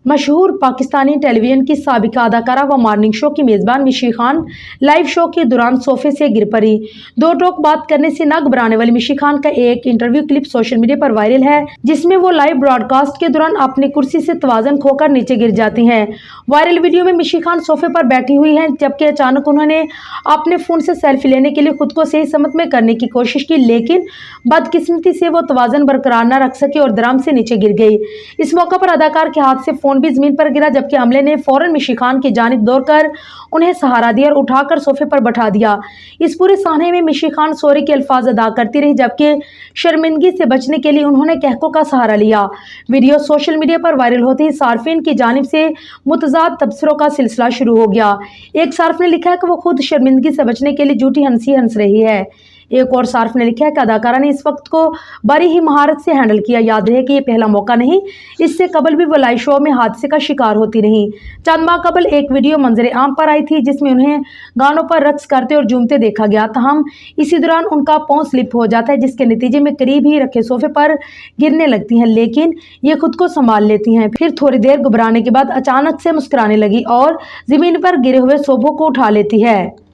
मशहूर पाकिस्तानी टेलीविजन की साबिका अदाकारा व मॉर्निंग शो की मेज़बान मिशी खान लाइव शो के दौरान सोफे से गिर पड़ी। दो टोक बात करने से न घबराने वाली मिशी खान का एक इंटरव्यू क्लिप सोशल मीडिया पर वायरल है, जिसमें वो लाइव ब्रॉडकास्ट के दौरान अपनी कुर्सी से तवाज़ुन खोकर नीचे गिर जाती हैं। वायरल वीडियो में मिशी खान सोफे पर बैठी हुई हैं, जबकि अचानक उन्होंने अपने फ़ोन से सेल्फी लेने के लिए खुद को सही समत में करने की कोशिश की, लेकिन बदकिस्मती से वो तवाज़ुन बरकरार न रख सकी और धड़ाम से नीचे गिर गई। इस मौके पर अदाकार के हाथ से फोन भी जमीन पर गिरा, जबकि अमले ने फौरन मिशी खान की जानिब दौड़कर उन्हें सहारा दिया और उठाकर सोफे पर बैठा दिया। इस पूरे साहने में मिशी खान सॉरी के अल्फाज अदा करती रही, जबकि शर्मिंदगी से बचने के लिए उन्होंने कहकों का सहारा लिया। वीडियो सोशल मीडिया पर वायरल होते ही सार्फिन की जानिब से मुतजाद तबसरों का सिलसिला शुरू हो गया। एक सार्फ ने लिखा है कि वो खुद शर्मिंदगी से बचने के लिए झूठी हंसी हंस रही है। एक और सार्फ ने लिखा है कि अदाकारा ने इस वक्त को बड़ी ही महारत से हैंडल किया। याद रहे कि ये पहला मौका नहीं, इससे कबल भी वो लाइव शो में हादसे का शिकार होती रही। चंद माह कबल एक वीडियो मंजर आम पर आई थी, जिसमें उन्हें गानों पर रक्स करते और झूमते देखा गया। तहम इसी दौरान उनका पांव स्लिप हो जाता है, जिसके नतीजे में करीब ही रखे सोफे पर गिरने लगती हैं, लेकिन ये खुद को संभाल लेती हैं। फिर थोड़ी देर घबराने के बाद अचानक से मुस्कुराने लगी और जमीन पर गिरे हुए सोफों को उठा लेती है।